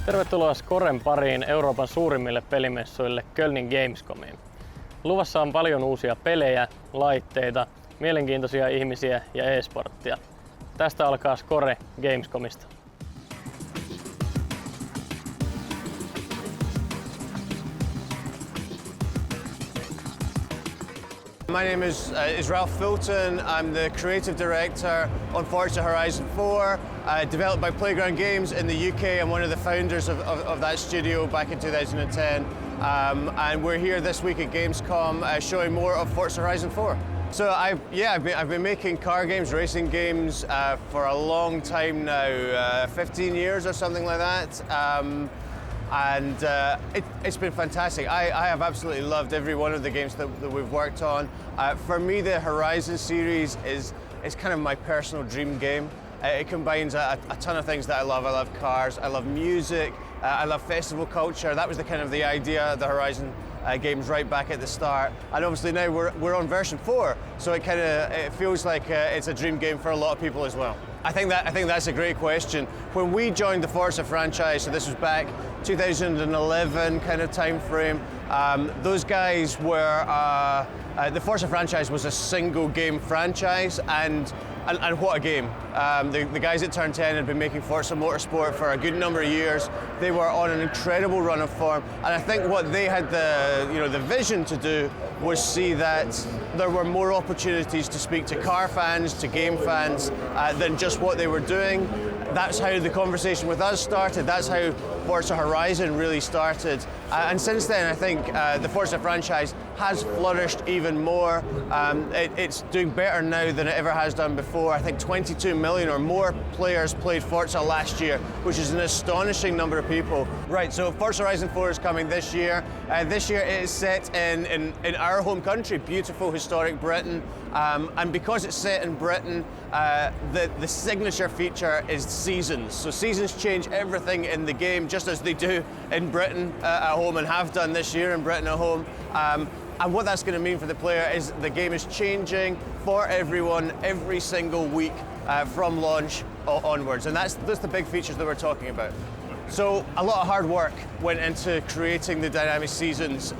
Tervetuloa Scoren pariin Euroopan suurimmille pelimessuille Kölnin Gamescomiin. Luvassa on paljon uusia pelejä, laitteita, mielenkiintoisia ihmisiä ja e-sporttia. Tästä alkaa Score Gamescomista. My name is Ralph Fulton. I'm the creative director on Forza Horizon 4, developed by Playground Games in the UK. I'm one of the founders of that studio back in 2010. And we're here this week at Gamescom showing more of Forza Horizon 4. So I've been making car games, racing games for a long time now, 15 years or something like that. It's been fantastic. I have absolutely loved every one of the games that we've worked on. For me, the Horizon series is kind of my personal dream game. It combines a ton of things that I love. I love cars, I love music, I love festival culture. That was the idea of the Horizon games right back at the start. And obviously now we're on version 4, so it feels like it's a dream game for a lot of people as well. I think that's a great question. When we joined the Forza franchise, so this was back 2011 kind of time frame, those guys were, the Forza franchise was a single game franchise, and what a game. The guys at Turn 10 had been making Forza Motorsport for a good number of years. They were on an incredible run of form, and I think what they had the vision to do was see that there were more opportunities to speak to car fans, to game fans, than just what they were doing. That's how the conversation with us started. That's how Forza Horizon really started. And since then, I think the Forza franchise has flourished even more. It's doing better now than it ever has done before. I think 22 million or more players played Forza last year, which is an astonishing number of people. Right, so Forza Horizon 4 is coming this year. This year it is set in our home country, beautiful historic Britain. And because it's set in Britain, the signature feature is seasons. So seasons change everything in the game, just as they do in Britain at home and have done this year in Britain at home. And what that's going to mean for the player is the game is changing for everyone every single week from launch onwards. And that's the big features that we're talking about. So a lot of hard work went into creating the dynamic seasons.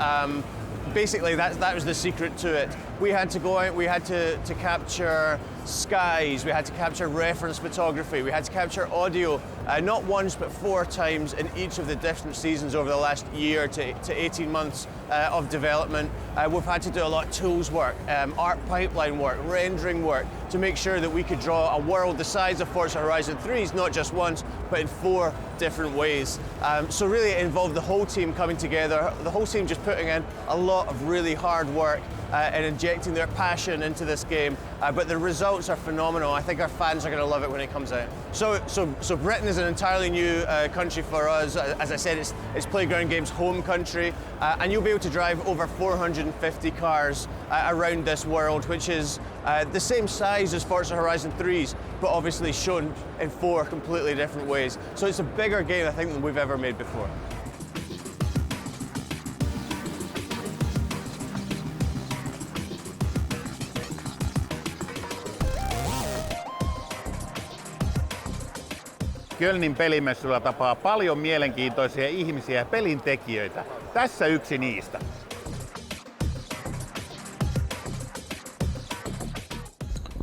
Basically, that was the secret to it. We had to go out, we had to capture skies, we had to capture reference photography, we had to capture audio, not once but 4 times in each of the different seasons over the last year to 18 months of development. We've had to do a lot of tools work, art pipeline work, rendering work, to make sure that we could draw a world the size of Forza Horizon 3's, not just once, but in 4 different ways. So really it involved the whole team coming together, the whole team just putting in a lot of really hard work and injecting their passion into this game, but the results are phenomenal. I think our fans are going to love it when it comes out. So Britain is an entirely new country for us. As I said, it's Playground Games' home country, and you'll be able to drive over 450 cars around this world, which is the same size as Forza Horizon 3's, but obviously shown in 4 completely different ways. So it's a bigger game, I think, than we've ever made before. Kölnin pelimessuilla tapaa paljon mielenkiintoisia ihmisiä ja pelintekijöitä. Tässä yksi niistä.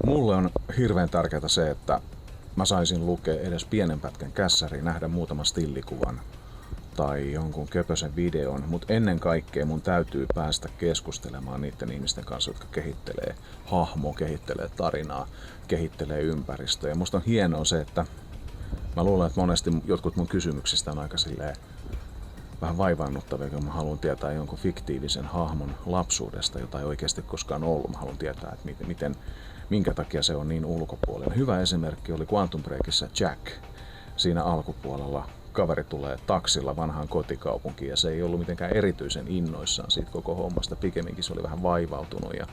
Mulle on hirveän tärkeää se, että mä saisin lukea edes pienen pätkän kässäriin, nähdä muutaman stillikuvan tai jonkun köpösen videon, mutta ennen kaikkea mun täytyy päästä keskustelemaan niiden ihmisten kanssa, jotka kehittelee hahmoa, kehittelee tarinaa, kehittelee ympäristöä. Ja musta on hienoa se, että mä luulen, että monesti jotkut mun kysymyksistä on aika silleen vähän vaivaannuttavia, kun mä haluan tietää jonkun fiktiivisen hahmon lapsuudesta, jota ei oikeasti koskaan ollut. Mä haluan tietää, että minkä takia se on niin ulkopuolella. Hyvä esimerkki oli Quantum Breakissä Jack. Siinä alkupuolella kaveri tulee taksilla vanhaan kotikaupunkiin ja se ei ollut mitenkään erityisen innoissaan siitä koko hommasta. Pikemminkin se oli vähän vaivautunut ja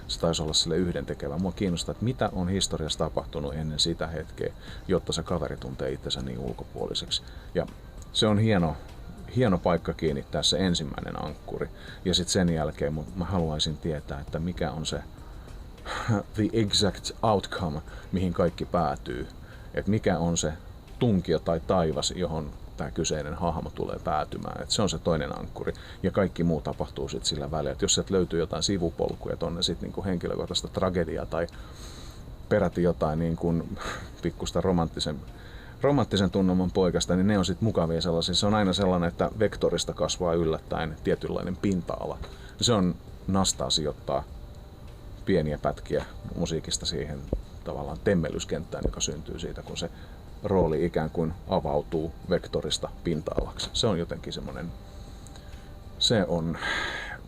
se taisi olla sille yhdentekevä. Mua kiinnostaa, että mitä on historiassa tapahtunut ennen sitä hetkeä, jotta se kaveri tuntee itsensä niin ulkopuoliseksi. Ja se on hieno paikka kiinnittää se ensimmäinen ankkuri. Ja sitten sen jälkeen mä haluaisin tietää, että mikä on se the exact outcome, mihin kaikki päätyy. Että mikä on se tunkio tai taivas, johon tämä kyseinen hahmo tulee päätymään. Et se on se toinen ankkuri ja kaikki muu tapahtuu sitten sillä välillä. Et jos sieltä löytyy jotain sivupolkuja, tonne sitten niinku henkilökohtaista tragediaa tai peräti jotain niin kuin pikkusta romanttisen tunnelman poikasta, niin ne on sitten mukavia sellaisia. Se on aina sellainen, että vektorista kasvaa yllättäen tietynlainen pinta-ala. Se on nastaa sijoittaa pieniä pätkiä musiikista siihen tavallaan temmellyskenttään, joka syntyy siitä, kun se rooli ikään kuin avautuu vektorista pinta-alaksi. Se on jotenkin semmoinen,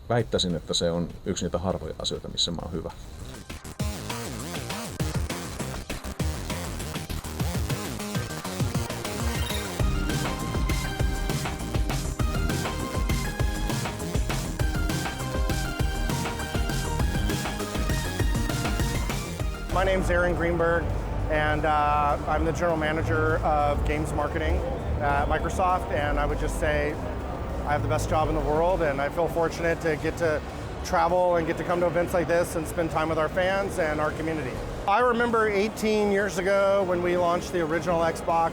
väittäisin, että se on yksi niitä harvoja asioita, missä mä oon hyvä. My name's Aaron Greenberg, and I'm the general manager of games marketing at Microsoft, and I would just say I have the best job in the world, and I feel fortunate to get to travel and get to come to events like this and spend time with our fans and our community. I remember 18 years ago when we launched the original Xbox,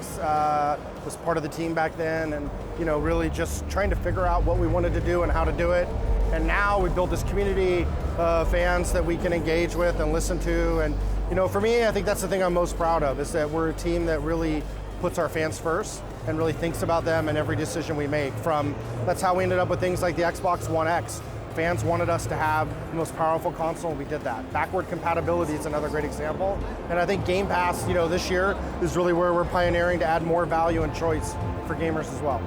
was part of the team back then, and really just trying to figure out what we wanted to do and how to do it. And now we built this community of fans that we can engage with and listen to. And for me, I think that's the thing I'm most proud of, is that we're a team that really puts our fans first and really thinks about them in every decision we make. That's how we ended up with things like the Xbox One X. Fans wanted us to have the most powerful console, and we did that. Backward compatibility is another great example. And I think Game Pass, this year is really where we're pioneering to add more value and choice for gamers as well.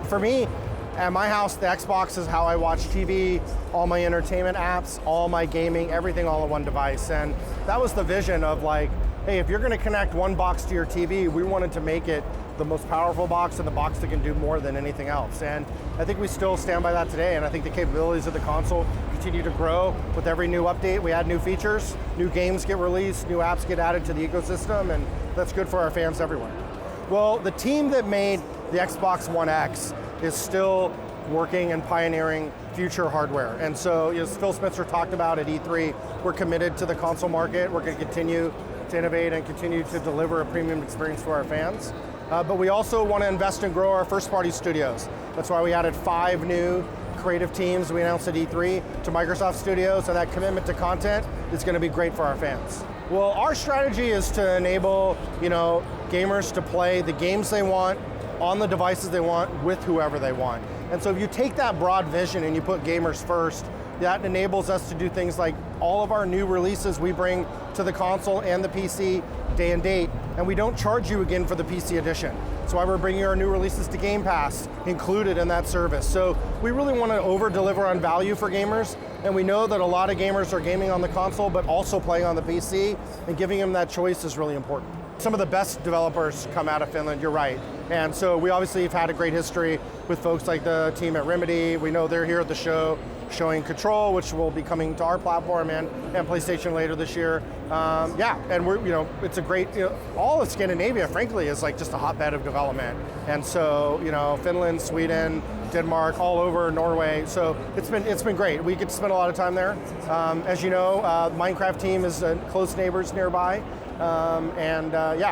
For me, at my house, the Xbox is how I watch TV, all my entertainment apps, all my gaming, everything all on one device. And that was the vision of hey, if you're gonna connect one box to your TV, we wanted to make it the most powerful box and the box that can do more than anything else. And I think we still stand by that today, and I think the capabilities of the console continue to grow. With every new update, we add new features, new games get released, new apps get added to the ecosystem, and that's good for our fans everywhere. Well, the team that made the Xbox One X is still working and pioneering future hardware. And so, as Phil Spencer talked about at E3, we're committed to the console market. We're going to continue to innovate and continue to deliver a premium experience for our fans. But we also want to invest and grow our first-party studios. That's why we added 5 new creative teams we announced at E3 to Microsoft Studios, and that commitment to content is going to be great for our fans. Well, our strategy is to enable, gamers to play the games they want on the devices they want with whoever they want. And so if you take that broad vision and you put gamers first, that enables us to do things like all of our new releases we bring to the console and the PC day and date, and we don't charge you again for the PC edition. That's why we're bringing our new releases to Game Pass included in that service. So we really want to over-deliver on value for gamers, and we know that a lot of gamers are gaming on the console but also playing on the PC, and giving them that choice is really important. Some of the best developers come out of Finland, you're right. And so we obviously have had a great history with folks like the team at Remedy. We know they're here at the show showing Control, which will be coming to our platform and PlayStation later this year. And we're, it's a great, all of Scandinavia, frankly, is just a hotbed of development. And so, Finland, Sweden, Denmark, all over Norway. So it's been great. We get to spend a lot of time there. As you know, Minecraft team is close neighbors nearby.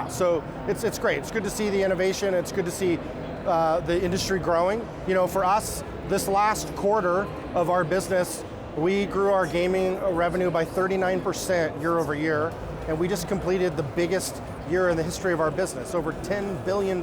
So it's great. It's good to see the innovation. It's good to see the industry growing. For us, this last quarter of our business, we grew our gaming revenue by 39% year over year, and we just completed the biggest year in the history of our business, over $10 billion.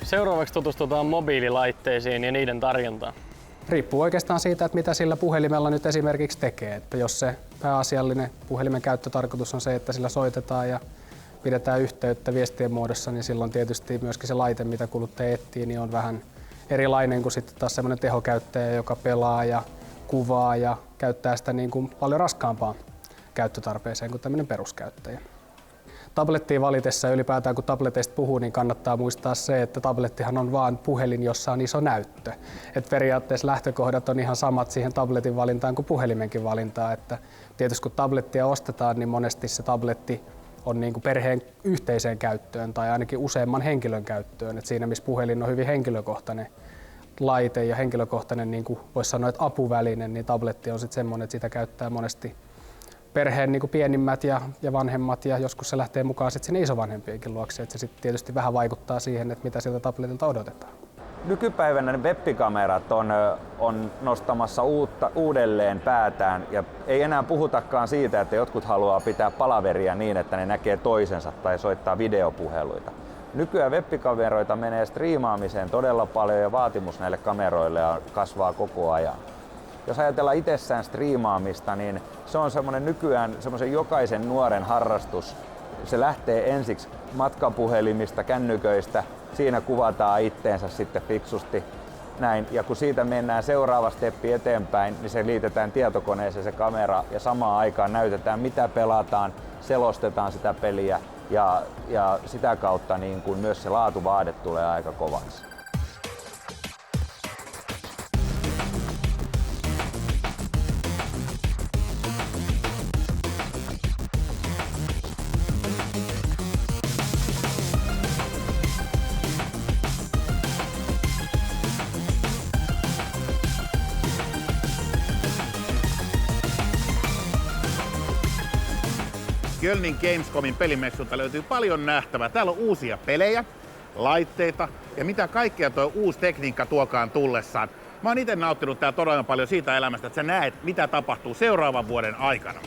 Seuraavaksi tutustutaan mobiililaitteisiin ja niiden tarjontaan. Riippuu oikeastaan siitä, että mitä sillä puhelimella nyt esimerkiksi tekee. Että jos se pääasiallinen puhelimen käyttötarkoitus on se, että sillä soitetaan ja pidetään yhteyttä viestien muodossa, niin silloin tietysti myöskin se laite, mitä kuluttaja etsii, niin on vähän erilainen kuin sitten taas semmoinen tehokäyttäjä, joka pelaa ja kuvaa ja käyttää sitä niin kuin paljon raskaampaan käyttötarpeeseen kuin tämmöinen peruskäyttäjä. tablettia valitessa ja ylipäätään kun tableteista puhuu, niin kannattaa muistaa se, että tablettihan on vaan puhelin, jossa on iso näyttö. Et periaatteessa lähtökohdat on ihan samat siihen tabletin valintaan kuin puhelimenkin valintaan. Että tietysti kun tablettia ostetaan, niin monesti se tabletti on niin kuin perheen yhteiseen käyttöön tai ainakin useamman henkilön käyttöön. Et siinä missä puhelin on hyvin henkilökohtainen laite ja henkilökohtainen, niin kuin voisi sanoa, että apuväline, niin tabletti on sitten semmoinen, että sitä käyttää monesti perheen niin kuin pienimmät ja vanhemmat ja joskus se lähtee mukaan sitten sinne isovanhempienkin luokse. Et se sitten tietysti vähän vaikuttaa siihen, että mitä siltä tabletilta odotetaan. Nykypäivänä ne web-kamerat on nostamassa uudelleen päätään ja ei enää puhutakaan siitä, että jotkut haluaa pitää palaveria niin, että ne näkee toisensa tai soittaa videopuheluita. Nykyään web-kameroita menee striimaamiseen todella paljon ja vaatimus näille kameroille kasvaa koko ajan. Jos ajatellaan itsessään striimaamista, niin se on semmoinen nykyään semmoisen jokaisen nuoren harrastus. Se lähtee ensiksi matkapuhelimista, kännyköistä, siinä kuvataan itteensä sitten fiksusti näin. Ja kun siitä mennään seuraava steppi eteenpäin, niin se liitetään tietokoneeseen se kamera ja samaan aikaan näytetään mitä pelataan, selostetaan sitä peliä ja sitä kautta niin kuin myös se laatuvaade tulee aika kovaksi. Kölnin Gamescomin pelimessulta löytyy paljon nähtävää. Täällä on uusia pelejä, laitteita ja mitä kaikkea tuo uusi tekniikka tuokaan tullessaan. Mä oon itse nauttinut täällä todella paljon siitä elämästä, että sä näet mitä tapahtuu seuraavan vuoden aikana.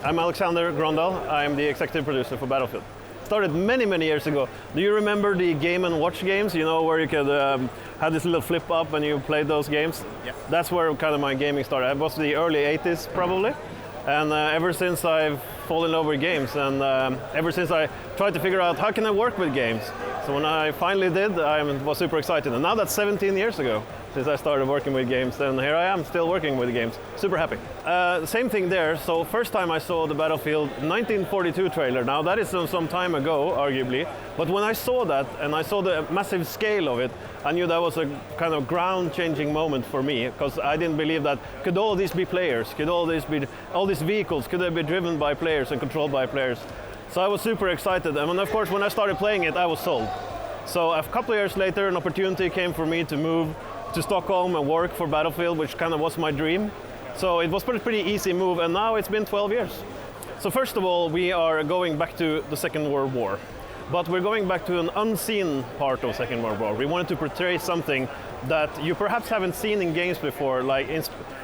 I'm Alexander Grondal. I'm the executive producer for Battlefield. Started many years ago. Do you remember the Game & Watch games? You know, where you could have this little flip up and you played those games? Yeah. That's where kind of my gaming started. It was the early 80s probably. And ever since I've fallen in love with games, and ever since I tried to figure out how can I work with games. So when I finally did, I was super excited. And now that's 17 years ago since I started working with games, and here I am still working with games. Super happy. Same thing there. So first time I saw the Battlefield 1942 trailer. Now that is some time ago, arguably. But when I saw that and I saw the massive scale of it, I knew that was a kind of ground-changing moment for me, because I didn't believe that could all these be players, could all these vehicles, could they be driven by players and controlled by players? So I was super excited, and of course when I started playing it, I was sold. So a couple of years later, an opportunity came for me to move to Stockholm and work for Battlefield, which kind of was my dream. So it was a pretty easy move, and now it's been 12 years. So first of all, we are going back to the Second World War. But we're going back to an unseen part of Second World War. We wanted to portray something that you perhaps haven't seen in games before, like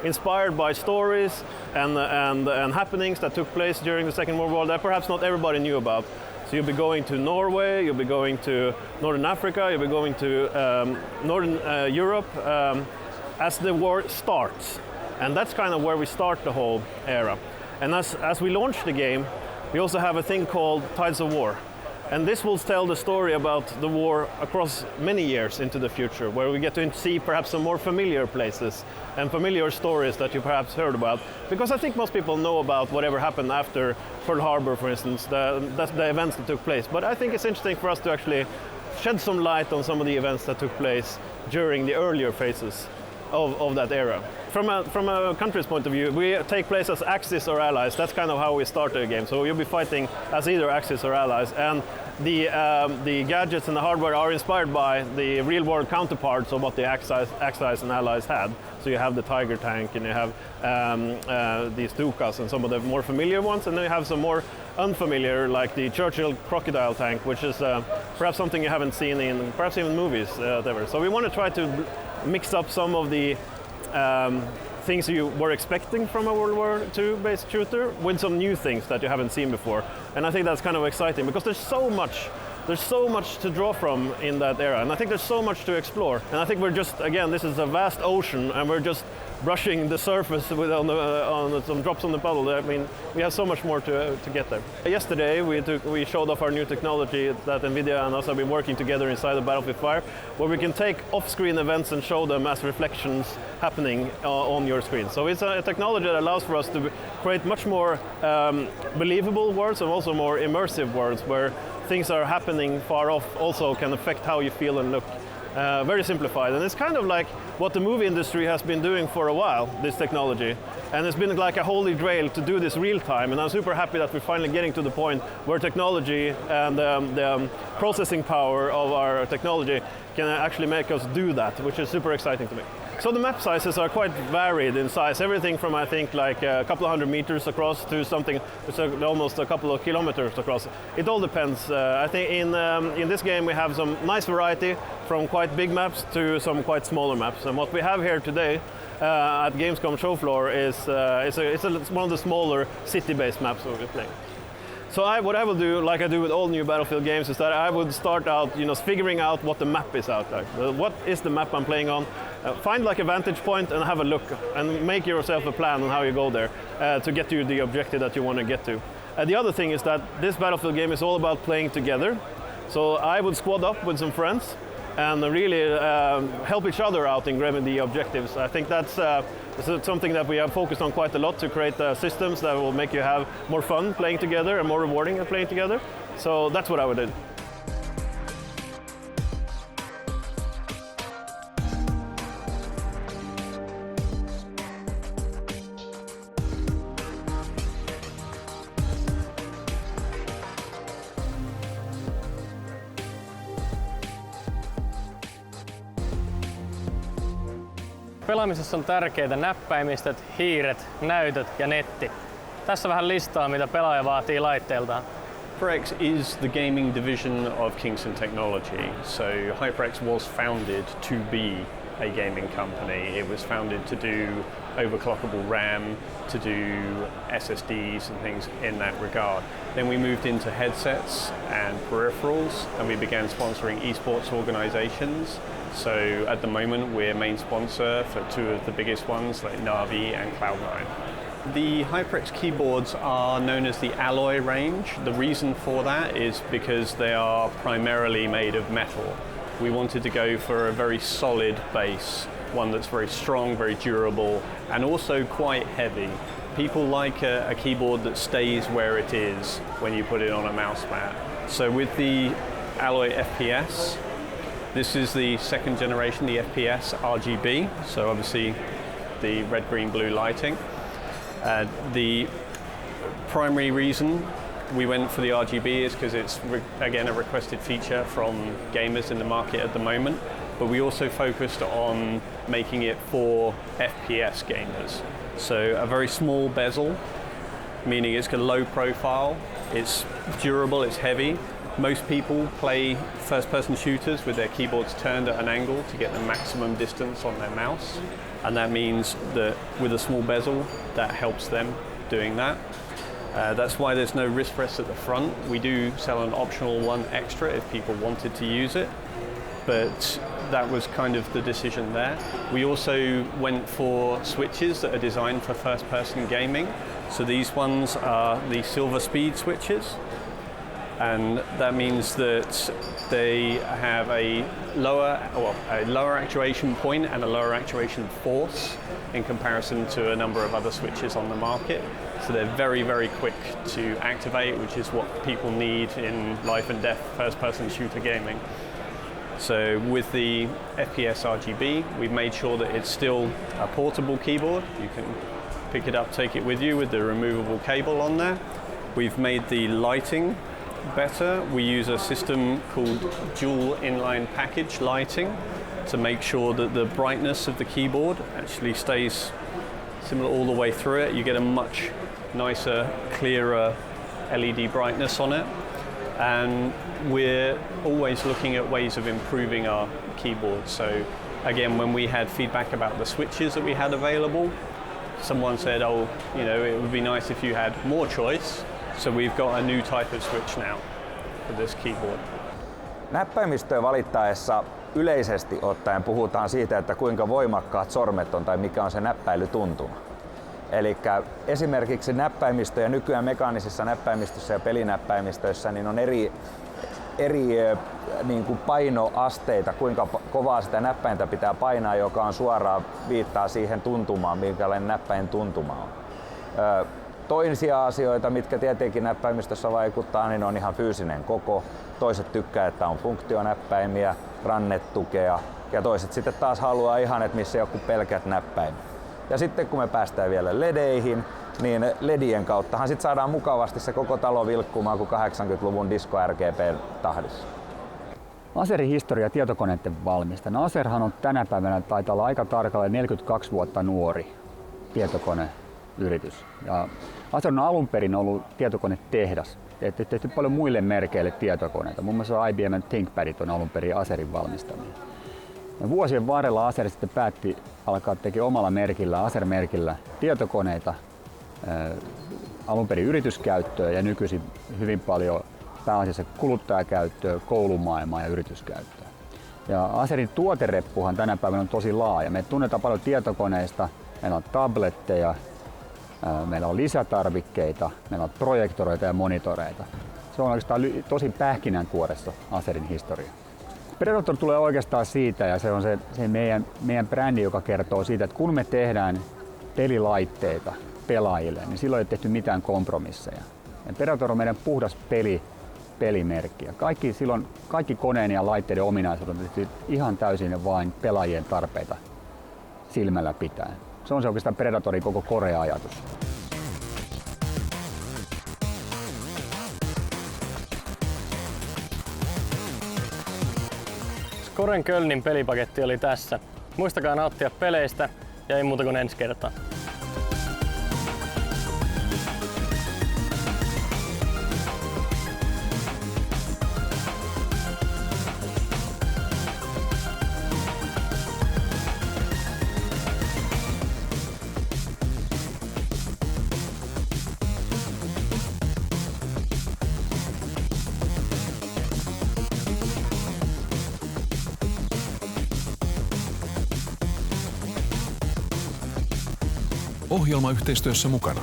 inspired by stories and happenings that took place during the Second World War that perhaps not everybody knew about. So you'll be going to Norway, you'll be going to Northern Africa, you'll be going to Northern Europe as the war starts. And that's kind of where we start the whole era. And as we launch the game, we also have a thing called Tides of War. And this will tell the story about the war across many years into the future, where we get to see perhaps some more familiar places and familiar stories that you perhaps heard about. Because I think most people know about whatever happened after Pearl Harbor, for instance, the events that took place. But I think it's interesting for us to actually shed some light on some of the events that took place during the earlier phases of that era. From a country's point of view, we take place as Axis or Allies. That's kind of how we start the game. So you'll be fighting as either Axis or Allies, and the gadgets and the hardware are inspired by the real-world counterparts of what the Axis and Allies had. So you have the Tiger tank, and you have these Stukas and some of the more familiar ones, and then you have some more unfamiliar, like the Churchill crocodile tank, which is perhaps something you haven't seen in perhaps even movies ever. So we want to try to mix up some of the things you were expecting from a World War II based shooter with some new things that you haven't seen before. And I think that's kind of exciting because there's so much to draw from in that era, and I think there's so much to explore. And I think we're just, again, this is a vast ocean, and we're just brushing the surface with on some drops on the puddle. I mean, we have so much more to get there. Yesterday we showed off our new technology that NVIDIA and us have been working together inside the Battlefield 5, where we can take off-screen events and show them as reflections happening on your screen. So it's a technology that allows for us to create much more believable worlds and also more immersive worlds where things are happening far off also can affect how you feel and look. Very simplified, and it's kind of like what the movie industry has been doing for a while, this technology, and it's been like a holy grail to do this real time, and I'm super happy that we're finally getting to the point where technology and the processing power of our technology can actually make us do that, which is super exciting to me. So the map sizes are quite varied in size, everything from I think like a couple of 100 meters across to something that's almost a couple of kilometers across. It all depends. I think in this game we have some nice variety from quite big maps to some quite smaller maps. And what we have here today at Gamescom show floor is one of the smaller city-based maps we're playing. So what I will do, like I do with all new Battlefield games, is that I would start out, figuring out what the map is out there. What is the map I'm playing on? Find like a vantage point and have a look, and make yourself a plan on how you go there to get to the objective that you want to get to. The other thing is that this Battlefield game is all about playing together. So I would squad up with some friends and really help each other out in grabbing the objectives. I think that's something that we have focused on quite a lot, to create systems that will make you have more fun playing together and more rewarding at playing together. So that's what I would do. Pelaamisessa on tärkeitä näppäimistöt, hiiret, näytöt ja netti. Tässä vähän listaa, mitä pelaaja vaatii laitteeltaan. HyperX is the gaming division of Kingston Technology. So HyperX was founded to be a gaming company. It was founded to do overclockable RAM, to do SSDs and things in that regard. Then we moved into headsets and peripherals, and we began sponsoring esports organizations. So at the moment we're main sponsor for two of the biggest ones like Na'Vi and Cloud9. The HyperX keyboards are known as the Alloy range. The reason for that is because they are primarily made of metal. We wanted to go for a very solid base, one that's very strong, very durable, and also quite heavy. People like a keyboard that stays where it is when you put it on a mouse mat. So with the Alloy FPS, this is the second generation, the FPS RGB, so obviously the red, green, blue lighting. The primary reason we went for the RGB is because it's, again, a requested feature from gamers in the market at the moment, but we also focused on making it for FPS gamers. So a very small bezel, meaning it's got a low profile, it's durable, it's heavy. Most people play first-person shooters with their keyboards turned at an angle to get the maximum distance on their mouse, and that means that with a small bezel, that helps them doing that. That's why there's no wrist rest at the front. We do sell an optional one extra if people wanted to use it, but that was kind of the decision there. We also went for switches that are designed for first-person gaming. So these ones are the Silver Speed switches, and that means that they have a lower actuation point and a lower actuation force in comparison to a number of other switches on the market. So they're very, very quick to activate, which is what people need in life and death first-person shooter gaming. So with the FPS RGB, we've made sure that it's still a portable keyboard. You can pick it up, take it with you with the removable cable on there. We've made the lighting better. We use a system called dual inline package lighting to make sure that the brightness of the keyboard actually stays similar all the way through it. You get a much nicer, clearer LED brightness on it. And we're always looking at ways of improving our keyboard. So again, when we had feedback about the switches that we had available, someone said, it would be nice if you had more choice. So we've got a new type of switch now for this keyboard. Näppäimistöä valittaessa yleisesti ottaen puhutaan siitä, että kuinka voimakkaat sormet on tai mikä on se näppäilytuntuma. Eli esimerkiksi näppäimistöjä nykyään mekaanisissa näppäimistöissä ja pelinäppäimistöissä niin on eri niin kuin painoasteita, kuinka kovaa sitä näppäintä pitää painaa, joka on suoraan viittaa siihen tuntumaan, minkälainen näppäin tuntuma on. Toisia asioita, mitkä tietenkin näppäimistössä vaikuttaa, niin on ihan fyysinen koko. Toiset tykkää, että on funktionäppäimiä, rannetukea ja toiset sitten taas haluaa ihan, että missä joku pelkät näppäimet. Ja sitten kun me päästään vielä ledeihin, niin ledien kauttahan sit saadaan mukavasti se koko talo vilkkumaan kuin 80-luvun disco RGB-tahdissa. Aserin historia tietokoneiden valmistajana. Acerhan on tänä päivänä taitaa olla aika tarkalleen 42 vuotta nuori tietokoneyritys. Ja Acer on alun perin ollut tietokonetehdas. Tehty paljon muille merkeille tietokoneita. Muun muassa IBM ThinkPadit on alun perin Acerin valmistamia. Ja vuosien varrella Acer sitten päätti alkaa tekemään omalla merkillä, Acer-merkillä tietokoneita alun perin yrityskäyttöön ja nykyisin hyvin paljon pääasiassa kuluttajakäyttöön, koulumaailmaan ja yrityskäyttöön. Ja Acerin tuotereppuhan tänä päivänä on tosi laaja. Me tunnetaan paljon tietokoneista, meillä on tabletteja, meillä on lisätarvikkeita, meillä on projektoreita ja monitoreita. Se on oikeastaan tosi pähkinänkuoressa Acerin historia. Predator tulee oikeastaan siitä, ja se on se meidän brändi, joka kertoo siitä, että kun me tehdään pelilaitteita pelaajille, niin silloin ei tehty mitään kompromisseja. Ja Predator on meidän puhdas pelimerkki. Ja kaikki koneen ja laitteiden ominaisuudet on tehty ihan täysin vain pelaajien tarpeita silmällä pitäen. Se on se oikeastaan Predatorin koko core-ajatus. Scoren Kölnin pelipaketti oli tässä. Muistakaa nauttia peleistä ja ei muuta kuin ensi kertaa. Ohjelmayhteistyössä mukana